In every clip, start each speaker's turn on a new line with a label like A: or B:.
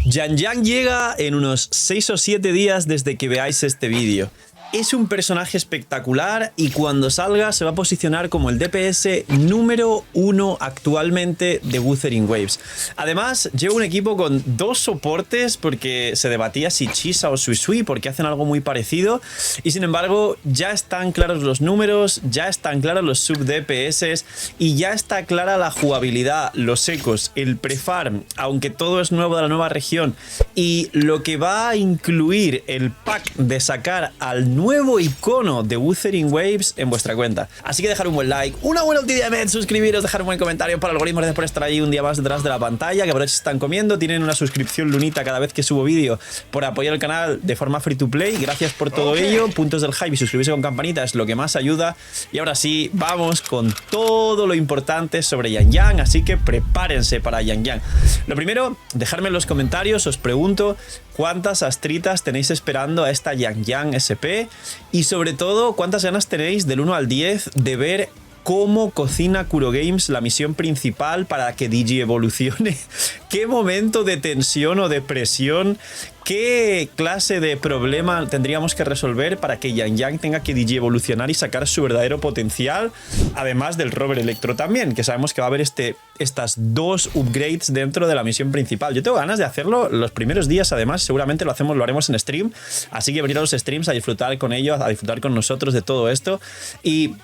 A: Yang Yang llega en unos 6 o 7 días desde que veáis este vídeo. Es un personaje espectacular y cuando salga se va a posicionar como el DPS número 1 actualmente de Wuthering Waves. Además, lleva un equipo con 2 soportes porque se debatía si Chisa o Suisui porque hacen algo muy parecido y sin embargo ya están claros los números, ya están claros los sub-DPS y ya está clara la jugabilidad, los ecos, el prefarm, aunque todo es nuevo de la nueva región y lo que va a incluir el pack de sacar al nuevo icono de Wuthering Waves en vuestra cuenta. Así que dejar un buen like, una buena ultimate, suscribiros, dejar un buen comentario para algoritmos de por estar ahí un día más detrás de la pantalla, que por eso están comiendo, tienen una suscripción lunita cada vez que subo vídeo por apoyar el canal de forma free to play. Gracias por todo ello, puntos del hype y suscribirse con campanita es lo que más ayuda. Y ahora sí, vamos con todo lo importante sobre Yang Yang, así que prepárense para Yang Yang. Lo primero, dejadme en los comentarios, os pregunto cuántas astritas tenéis esperando a esta Yang Yang SP y sobre todo cuántas ganas tenéis del 1 al 10 de ver cómo cocina Kuro Games la misión principal para que Digi evolucione. ¿Qué momento de tensión o de presión? ¿Qué clase de problema tendríamos que resolver para que Yang Yang tenga que Digi evolucionar y sacar su verdadero potencial? Además del Rover Electro también, que sabemos que va a haber estas 2 upgrades dentro de la misión principal. Yo tengo ganas de hacerlo los primeros días, además seguramente lo haremos en stream, así que venir a los streams a disfrutar con ellos, a disfrutar con nosotros de todo esto. Y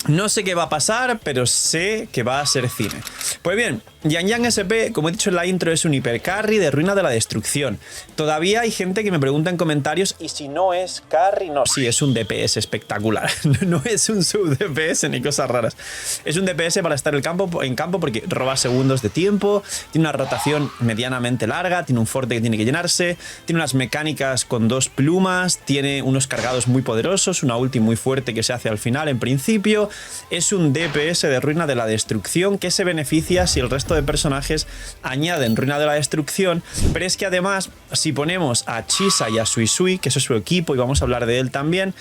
A: no sé qué va a pasar, pero sé que va a ser cine. Pues bien, Yang Yang SP, como he dicho en la intro, es un hipercarry de Ruina de la Destrucción. Todavía hay gente que me pregunta en comentarios, ¿y si no es carry? No, sí, es un DPS espectacular. No es un sub-DPS ni cosas raras. Es un DPS para estar en campo porque roba segundos de tiempo, tiene una rotación medianamente larga, tiene un forte que tiene que llenarse, tiene unas mecánicas con 2 plumas, tiene unos cargados muy poderosos, una ulti muy fuerte que se hace al final en principio. Es un DPS de Ruina de la Destrucción que se beneficia si el resto de personajes añaden Ruina de la Destrucción, pero es que además si ponemos a Chisa y a Suisui, que eso es su equipo y vamos a hablar de él también,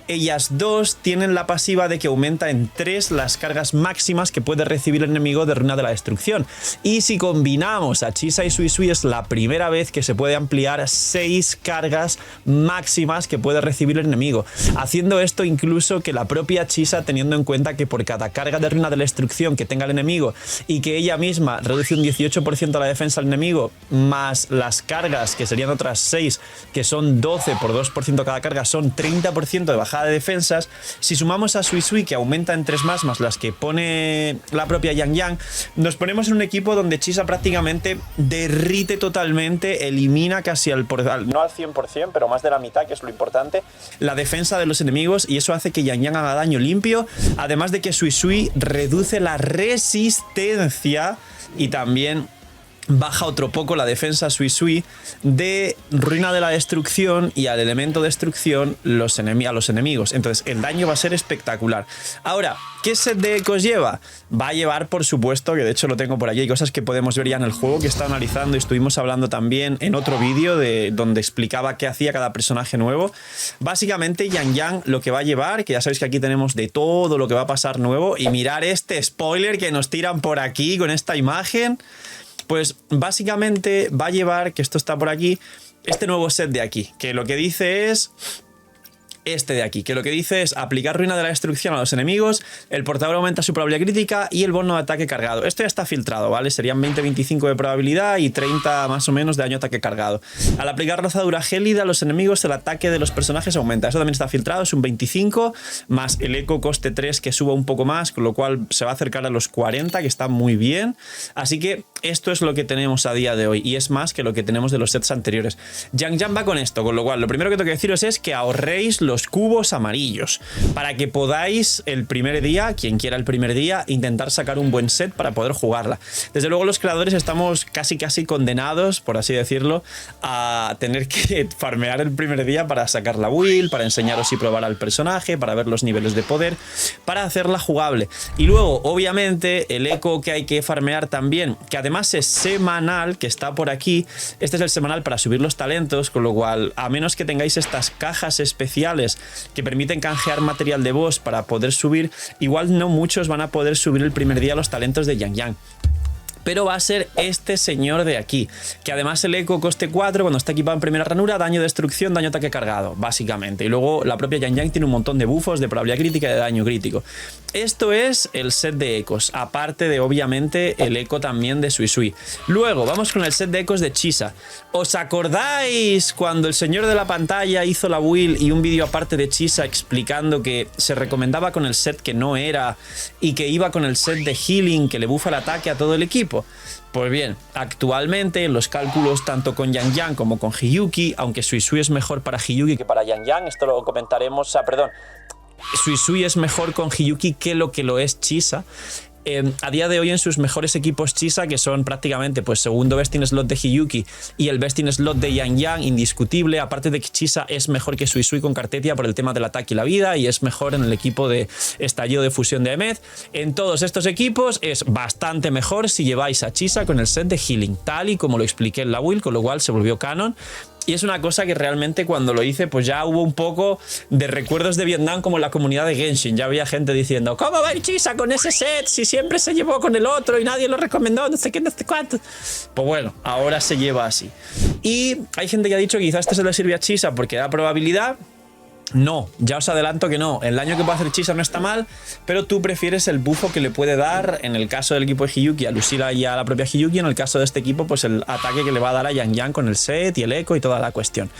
A: ellas dos tienen la pasiva de que aumenta en 3 las cargas máximas que puede recibir el enemigo de Ruina de la Destrucción. Y si combinamos a Chisa y Suisui es la primera vez que se puede ampliar 6 cargas máximas que puede recibir el enemigo. Haciendo esto incluso que la propia Chisa, teniendo en cuenta que por cada carga de Ruina de la Destrucción que tenga el enemigo y que ella misma reduce un 18% la defensa al enemigo, más las cargas que serían otras 6, que son 12 por 2% cada carga, son 30% de bajada de defensas. Si sumamos a Suisui, que aumenta en 3 más las que pone la propia Yang Yang, nos ponemos en un equipo donde Chisa prácticamente derrite totalmente, elimina casi no al 100%, pero más de la mitad, que es lo importante, la defensa de los enemigos, y eso hace que Yang Yang haga daño limpio, además de que Suisui reduce la resistencia y también baja otro poco la defensa Suisui de Ruina de la Destrucción y al elemento destrucción a los enemigos. Entonces el daño va a ser espectacular. Ahora, ¿qué set de ecos lleva? Va a llevar, por supuesto, que de hecho lo tengo por aquí, hay cosas que podemos ver ya en el juego que está analizando y estuvimos hablando también en otro vídeo donde explicaba qué hacía cada personaje nuevo. Básicamente Yang Yang lo que va a llevar, que ya sabéis que aquí tenemos de todo lo que va a pasar nuevo, y mirar este spoiler que nos tiran por aquí con esta imagen. Pues básicamente va a llevar, que esto está por aquí, este nuevo set de aquí, que lo que dice es este de aquí, que lo que dice es aplicar Ruina de la Destrucción a los enemigos, el portador aumenta su probabilidad crítica y el bono de ataque cargado. Esto ya está filtrado, ¿vale? Serían 20-25 de probabilidad y 30 más o menos de daño ataque cargado. Al aplicar rozadura gélida a los enemigos, el ataque de los personajes aumenta. Eso también está filtrado, es un 25, más el eco coste 3 que suba un poco más, con lo cual se va a acercar a los 40, que está muy bien. Así que esto es lo que tenemos a día de hoy y es más que lo que tenemos de los sets anteriores. Yang Yang va con esto, con lo cual lo primero que tengo que deciros es que ahorréis los cubos amarillos para que podáis el primer día, quien quiera el primer día, intentar sacar un buen set para poder jugarla. Desde luego los creadores estamos casi condenados, por así decirlo, a tener que farmear el primer día para sacar la build, para enseñaros y probar al personaje, para ver los niveles de poder, para hacerla jugable. Y luego, obviamente, el eco que hay que farmear también, que además es semanal, que está por aquí. Este es el semanal para subir los talentos, con lo cual, a menos que tengáis estas cajas especiales que permiten canjear material de boss para poder subir, igual no muchos van a poder subir el primer día los talentos de Yang Yang. pero va a ser este señor de aquí, que además el eco coste 4, cuando está equipado en primera ranura, daño, destrucción, daño, ataque cargado, básicamente. Y luego la propia Yang Yang tiene un montón de buffos de probabilidad crítica y de daño crítico. Esto es el set de ecos, aparte de obviamente el eco también de Sui Sui. Luego vamos con el set de ecos de Chisa. ¿Os acordáis cuando el señor de la pantalla hizo la build y un vídeo aparte de Chisa explicando que se recomendaba con el set que no era y que iba con el set de healing que le buffa el ataque a todo el equipo? Pues bien, actualmente los cálculos tanto con Yang Yang como con Hiyuki, aunque Sui Sui es mejor para Hiyuki que para Yang Yang, esto lo comentaremos, Sui Sui es mejor con Hiyuki que lo es Chisa. A día de hoy en sus mejores equipos Chisa, que son prácticamente pues segundo best in slot de Hiyuki y el best in slot de Yang Yang, indiscutible, aparte de que Chisa es mejor que Sui Sui con Cartetia por el tema del ataque y la vida, y es mejor en el equipo de estallido de fusión de Emmet. En todos estos equipos es bastante mejor si lleváis a Chisa con el set de healing, tal y como lo expliqué en la build, con lo cual se volvió canon. Y es una cosa que realmente cuando lo hice pues ya hubo un poco de recuerdos de Vietnam como en la comunidad de Genshin. Ya había gente diciendo, ¿cómo va a ir Chisa con ese set si siempre se llevó con el otro y nadie lo recomendó, no sé qué, no sé cuánto? Pues bueno, ahora se lleva así. Y hay gente que ha dicho que quizás este se le sirve a Chisa porque da probabilidad. No, ya os adelanto que no. El daño que puede hacer Chisa no está mal, pero tú prefieres el bufo que le puede dar, en el caso del equipo de Hiyuki, a Lucila y a la propia Hiyuki, en el caso de este equipo, pues el ataque que le va a dar a Yang Yang con el set y el eco y toda la cuestión.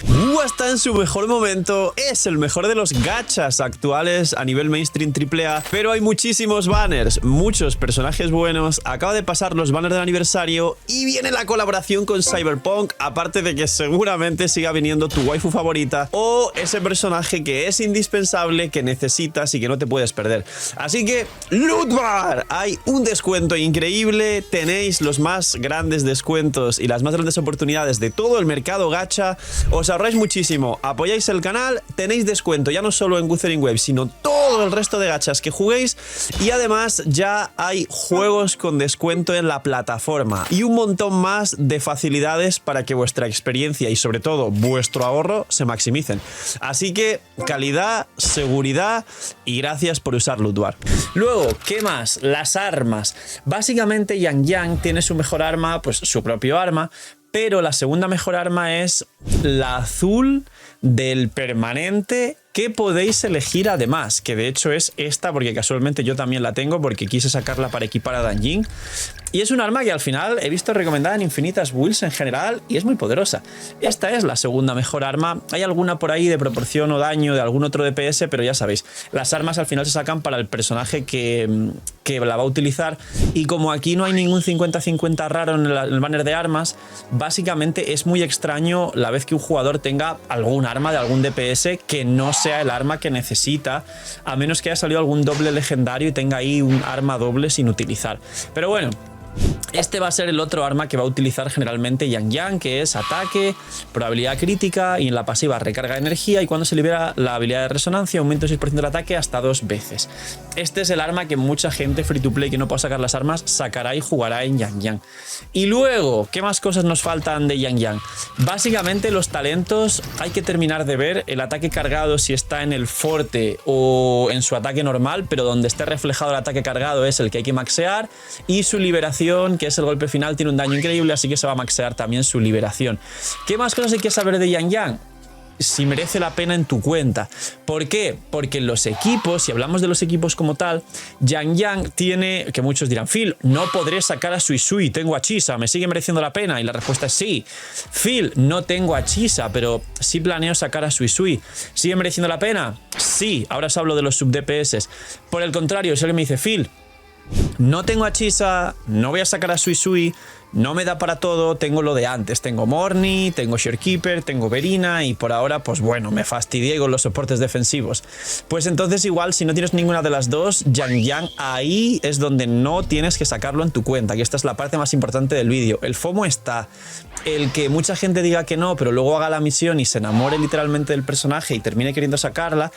A: Está en su mejor momento, es el mejor de los gachas actuales a nivel mainstream AAA, pero hay muchísimos banners, muchos personajes buenos, acaba de pasar los banners del aniversario y viene la colaboración con Cyberpunk, aparte de que seguramente siga viniendo tu waifu favorita o ese personaje que es indispensable, que necesitas y que no te puedes perder. Así que Loot Bar, hay un descuento increíble, tenéis los más grandes descuentos y las más grandes oportunidades de todo el mercado gacha, os ahorráis muchísimo, apoyáis el canal, tenéis descuento ya no solo en Wuthering Waves, sino todo el resto de gachas que juguéis, y además ya hay juegos con descuento en la plataforma y un montón más de facilidades para que vuestra experiencia y sobre todo vuestro ahorro se maximicen. Así que calidad, seguridad y gracias por usar Loot Bar. Luego, ¿qué más? Las armas. Básicamente Yang Yang tiene su mejor arma, pues su propio arma, pero la segunda mejor arma es la azul del permanente, que podéis elegir además, que de hecho es esta, porque casualmente yo también la tengo porque quise sacarla para equipar a Dan Jin. Y es un arma que al final he visto recomendada en infinitas builds en general y es muy poderosa. Esta es la segunda mejor arma. Hay alguna por ahí de proporción o daño de algún otro DPS, pero ya sabéis, las armas al final se sacan para el personaje que la va a utilizar. Y como aquí no hay ningún 50-50 raro en el banner de armas, básicamente es muy extraño la vez que un jugador tenga algún arma de algún DPS que no sea el arma que necesita, a menos que haya salido algún doble legendario y tenga ahí un arma doble sin utilizar. Pero bueno, este va a ser el otro arma que va a utilizar generalmente Yang Yang, que es ataque, probabilidad crítica y en la pasiva recarga de energía, y cuando se libera la habilidad de resonancia aumenta el 6% del ataque hasta 2 veces. Este es el arma que mucha gente free to play que no pueda sacar las armas sacará y jugará en Yang Yang. Y luego, ¿qué más cosas nos faltan de Yang Yang? Básicamente los talentos, hay que terminar de ver el ataque cargado si está en el forte o en su ataque normal, pero donde esté reflejado el ataque cargado es el que hay que maxear, y su liberación, que es el golpe final, tiene un daño increíble, así que se va a maxear también su liberación. ¿Qué más cosas hay que saber de Yang Yang? Si merece la pena en tu cuenta. ¿Por qué? Porque en los equipos, si hablamos de los equipos como tal, Yang Yang tiene, que muchos dirán, Phil, no podré sacar a Sui Sui, tengo a Chisa, ¿me sigue mereciendo la pena? Y la respuesta es sí. Phil, no tengo a Chisa, pero sí planeo sacar a Sui Sui. ¿Sigue mereciendo la pena? Sí. Ahora os hablo de los sub DPS. Por el contrario, si alguien me dice, Phil, no tengo a Chisa, no voy a sacar a Sui Sui, no me da para todo, tengo lo de antes, tengo Morny, tengo Sharekeeper, tengo Verina y por ahora pues bueno, me fastidié con los soportes defensivos. Pues entonces igual si no tienes ninguna de las dos, Yang Yang ahí es donde no tienes que sacarlo en tu cuenta, que esta es la parte más importante del vídeo. El FOMO está, el que mucha gente diga que no, pero luego haga la misión y se enamore literalmente del personaje y termine queriendo sacarla.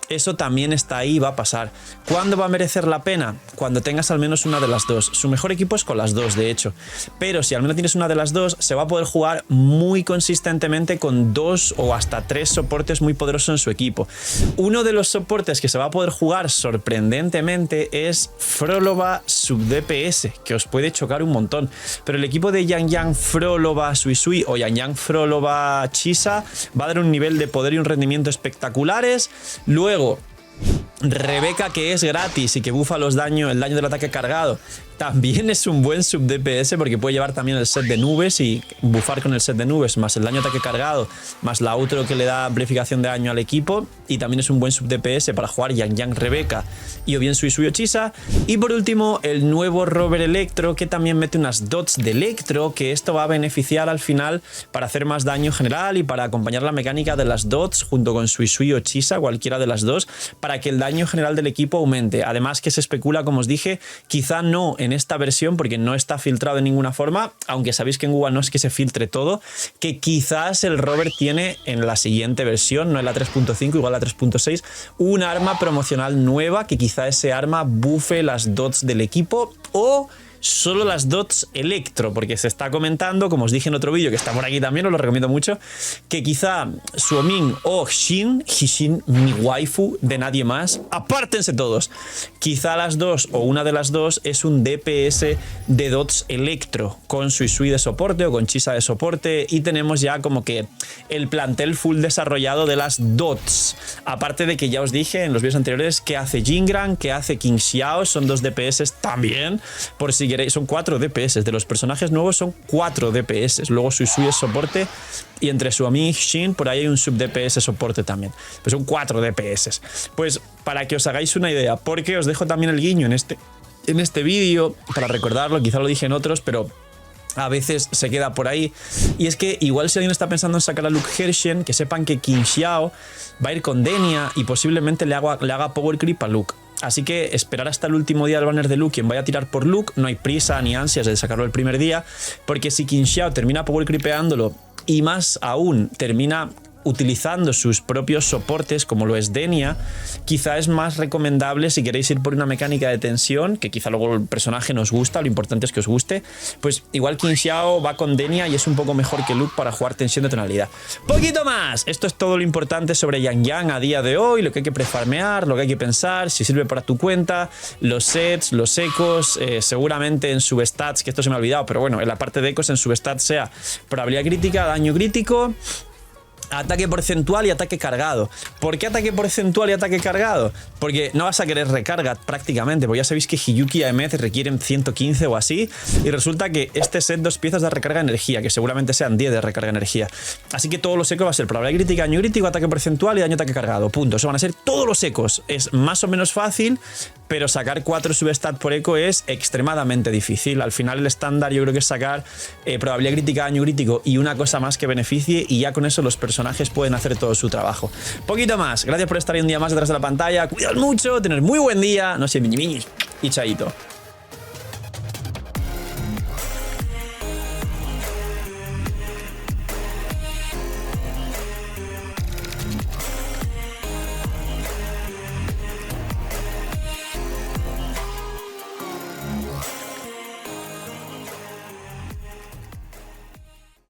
A: Eso también está ahí, va a pasar. ¿Cuándo va a merecer la pena? Cuando tengas al menos una de las dos. Su mejor equipo es con las dos, de hecho. Pero si al menos tienes una de las dos, se va a poder jugar muy consistentemente con 2 o hasta 3 soportes muy poderosos en su equipo. Uno de los soportes que se va a poder jugar sorprendentemente es Frolova sub-DPS, que os puede chocar un montón. Pero el equipo de Yang Yang Frolova Suisui o Yang Yang Frolova Chisa va a dar un nivel de poder y un rendimiento espectaculares. Luego, Rebeca, que es gratis y que bufa el daño del ataque cargado, también es un buen sub DPS porque puede llevar también el set de nubes y bufar con el set de nubes más el daño de ataque cargado más la outro que le da amplificación de daño al equipo, y también es un buen sub DPS para jugar Yang Yang Rebeca y o bien Suisui o Chisa. Y por último, el nuevo Rover Electro, que también mete unas dots de Electro, que esto va a beneficiar al final para hacer más daño general y para acompañar la mecánica de las dots junto con Suisui o Chisa, cualquiera de las dos, para que el daño general del equipo aumente. Además que se especula, como os dije, quizá no en esta versión porque no está filtrado de ninguna forma, aunque sabéis que en Google no es que se filtre todo, que quizás el Rover tiene en la siguiente versión, no en la 3.5, igual la 3.6, un arma promocional nueva, que quizá ese arma bufe las dots del equipo o solo las dots Electro, porque se está comentando, como os dije en otro vídeo que está por aquí también, os lo recomiendo mucho, que quizá Suoming o Hishin, mi waifu de nadie más, apártense todos, quizá las dos o una de las dos es un DPS de dots Electro con Suisui de soporte o con Chisa de soporte, y tenemos ya como que el plantel full desarrollado de las dots, aparte de que ya os dije en los vídeos anteriores que hace Jingran, que hace King Xiao, son dos DPS también, por si queréis, son 4 DPS, de los personajes nuevos son 4 DPS, luego Suisui es soporte y entre Suoming y Shin por ahí hay un sub DPS soporte también, pues son 4 DPS. Pues para que os hagáis una idea, porque os dejo también el guiño en este vídeo para recordarlo, quizá lo dije en otros, pero a veces se queda por ahí, y es que igual si alguien está pensando en sacar a Luke Hershen, que sepan que King Xiao va a ir con Denia y posiblemente le haga power creep a Luke. Así que esperar hasta el último día del banner de Luke quien vaya a tirar por Luke, no hay prisa ni ansias de sacarlo el primer día, porque si King Xiao termina power creepeándolo y más aún termina utilizando sus propios soportes como lo es Denia, quizá es más recomendable, si queréis ir por una mecánica de tensión, que quizá luego el personaje nos gusta, lo importante es que os guste, pues igual King Xiao va con Denia y es un poco mejor que Luke para jugar tensión de tonalidad. ¡Poquito más! Esto es todo lo importante sobre Yang Yang a día de hoy, lo que hay que prefarmear, lo que hay que pensar, si sirve para tu cuenta, los sets, los ecos, seguramente en substats, que esto se me ha olvidado, pero bueno, en la parte de ecos en substats sea probabilidad crítica, daño crítico, ataque porcentual y ataque cargado. ¿Por qué ataque porcentual y ataque cargado? Porque no vas a querer recarga prácticamente, porque ya sabéis que Hiyuki y Aemeth requieren 115 o así, y resulta que este set 2 piezas de recarga de energía, que seguramente sean 10 de recarga de energía. Así que todos los ecos va a ser probabilidad crítica, daño crítico, ataque porcentual y daño ataque cargado. Punto. Eso van a ser todos los ecos. Es más o menos fácil, pero sacar 4 substats por eco es extremadamente difícil. Al final el estándar yo creo que es sacar probabilidad crítica, daño crítico y una cosa más que beneficie, y ya con eso los personajes pueden hacer todo su trabajo. Poquito más. Gracias por estar ahí un día más detrás de la pantalla. Cuidad mucho, tener muy buen día. No sé, miñi y chaito.